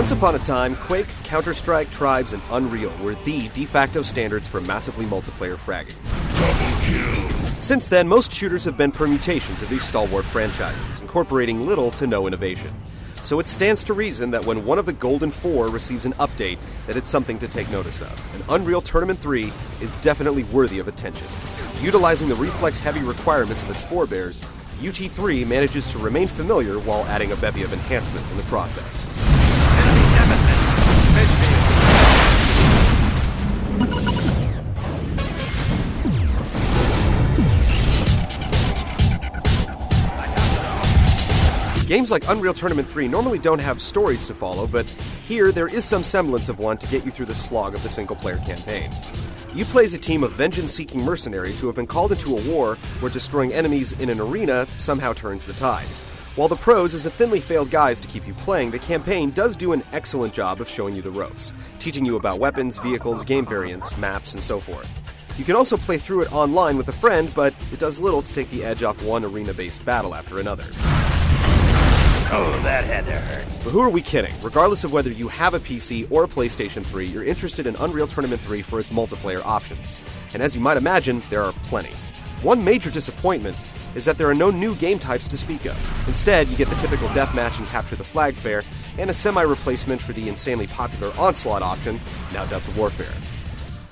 Once upon a time, Quake, Counter-Strike, Tribes, and Unreal were the de facto standards for massively multiplayer fragging. Since then, most shooters have been permutations of these stalwart franchises, incorporating little to no innovation. So it stands to reason that when one of the Golden Four receives an update, that it's something to take notice of. And Unreal Tournament 3 is definitely worthy of attention. Utilizing the reflex-heavy requirements of its forebears, UT3 manages to remain familiar while adding a bevy of enhancements in the process. Enemy nemesis. Games like Unreal Tournament 3 normally don't have stories to follow, but here there is some semblance of one to get you through the slog of the single-player campaign. You play as a team of vengeance-seeking mercenaries who have been called into a war where destroying enemies in an arena somehow turns the tide. While the prose is a thinly veiled guise to keep you playing, the campaign does do an excellent job of showing you the ropes, teaching you about weapons, vehicles, game variants, maps, and so forth. You can also play through it online with a friend, but it does little to take the edge off one arena-based battle after another. Oh, that had to hurt. But who are we kidding? Regardless of whether you have a PC or a PlayStation 3, you're interested in Unreal Tournament 3 for its multiplayer options. And as you might imagine, there are plenty. One major disappointment is that there are no new game types to speak of. Instead, you get the typical deathmatch and capture the flag fare, and a semi-replacement for the insanely popular Onslaught option, now dubbed Warfare.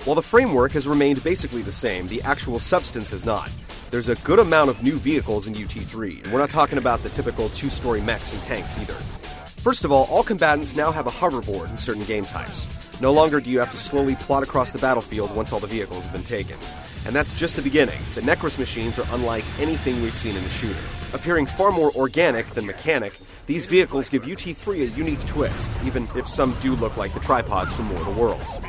While the framework has remained basically the same, the actual substance has not. There's a good amount of new vehicles in UT3, and we're not talking about the typical two-story mechs and tanks either. First of all combatants now have a hoverboard in certain game types. No longer do you have to slowly plot across the battlefield once all the vehicles have been taken. And that's just the beginning. The Necros machines are unlike anything we've seen in a shooter. Appearing far more organic than mechanic, these vehicles give UT3 a unique twist, even if some do look like the tripods from War of the Worlds.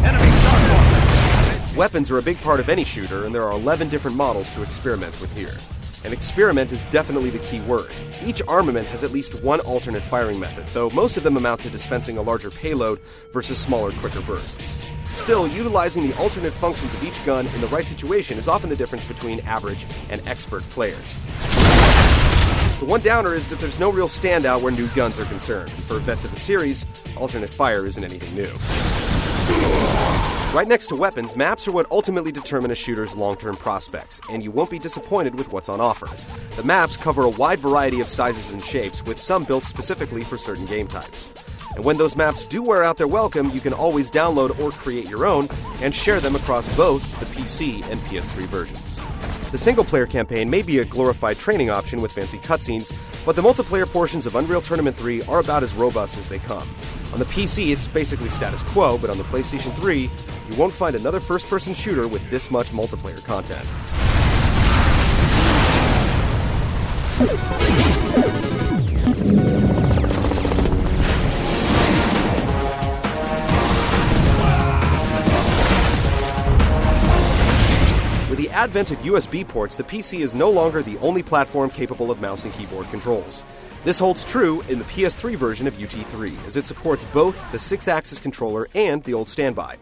Enemy starboard. Weapons are a big part of any shooter, and there are 11 different models to experiment with here. And experiment is definitely the key word. Each armament has at least one alternate firing method, though most of them amount to dispensing a larger payload versus smaller, quicker bursts. Still, utilizing the alternate functions of each gun in the right situation is often the difference between average and expert players. The one downer is that there's no real standout where new guns are concerned, and for vets of the series, alternate fire isn't anything new. Right next to weapons, maps are what ultimately determine a shooter's long-term prospects, and you won't be disappointed with what's on offer. The maps cover a wide variety of sizes and shapes, with some built specifically for certain game types. And when those maps do wear out their welcome, you can always download or create your own, and share them across both the PC and PS3 versions. The single-player campaign may be a glorified training option with fancy cutscenes, but the multiplayer portions of Unreal Tournament 3 are about as robust as they come. On the PC, it's basically status quo, but on the PlayStation 3, you won't find another first-person shooter with this much multiplayer content. With the advent of USB ports, the PC is no longer the only platform capable of mouse and keyboard controls. This holds true in the PS3 version of UT3, as it supports both the 6-axis controller and the old standby.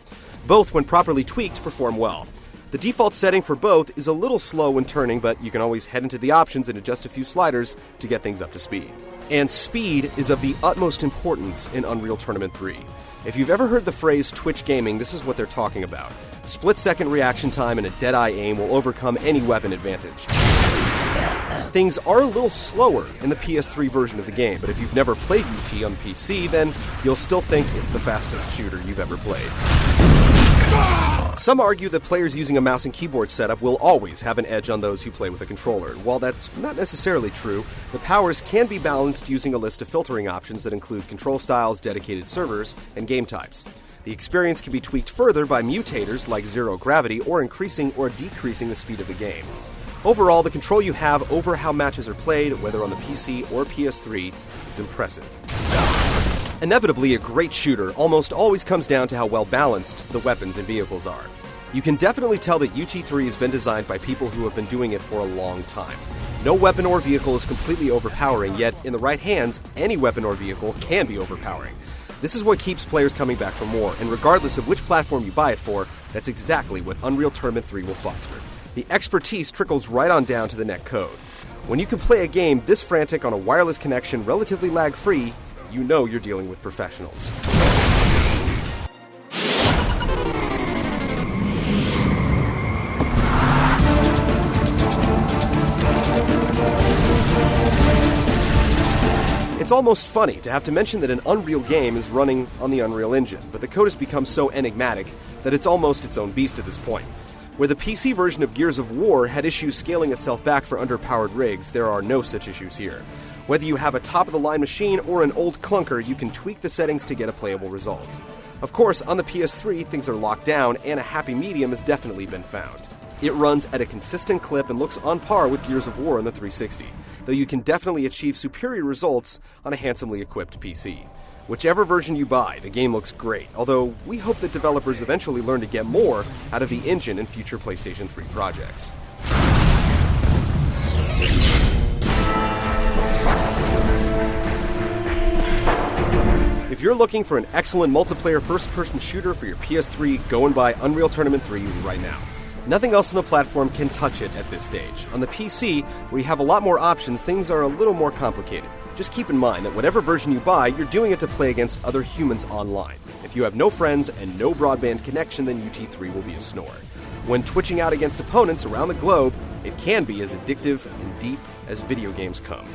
Both, when properly tweaked, perform well. The default setting for both is a little slow when turning, but you can always head into the options and adjust a few sliders to get things up to speed. And speed is of the utmost importance in Unreal Tournament 3. If you've ever heard the phrase Twitch gaming, this is what they're talking about. Split-second reaction time and a dead-eye aim will overcome any weapon advantage. Things are a little slower in the PS3 version of the game, but if you've never played UT on PC, then you'll still think it's the fastest shooter you've ever played. Some argue that players using a mouse and keyboard setup will always have an edge on those who play with a controller, and while that's not necessarily true, the powers can be balanced using a list of filtering options that include control styles, dedicated servers, and game types. The experience can be tweaked further by mutators like zero gravity or increasing or decreasing the speed of the game. Overall, the control you have over how matches are played, whether on the PC or PS3, is impressive. Inevitably, a great shooter almost always comes down to how well balanced the weapons and vehicles are. You can definitely tell that UT3 has been designed by people who have been doing it for a long time. No weapon or vehicle is completely overpowering, yet in the right hands, any weapon or vehicle can be overpowering. This is what keeps players coming back for more, and regardless of which platform you buy it for, that's exactly what Unreal Tournament 3 will foster. The expertise trickles right on down to the net code. When you can play a game this frantic on a wireless connection relatively lag-free, you know you're dealing with professionals. It's almost funny to have to mention that an Unreal game is running on the Unreal Engine, but the code has become so enigmatic that it's almost its own beast at this point. Where the PC version of Gears of War had issues scaling itself back for underpowered rigs, there are no such issues here. Whether you have a top-of-the-line machine or an old clunker, you can tweak the settings to get a playable result. Of course, on the PS3, things are locked down, and a happy medium has definitely been found. It runs at a consistent clip and looks on par with Gears of War on the 360, though you can definitely achieve superior results on a handsomely equipped PC. Whichever version you buy, the game looks great, although we hope that developers eventually learn to get more out of the engine in future PlayStation 3 projects. If you're looking for an excellent multiplayer first-person shooter for your PS3, go and buy Unreal Tournament 3 right now. Nothing else on the platform can touch it at this stage. On the PC, where you have a lot more options, things are a little more complicated. Just keep in mind that whatever version you buy, you're doing it to play against other humans online. If you have no friends and no broadband connection, then UT3 will be a snore. When twitching out against opponents around the globe, it can be as addictive and deep as video games come.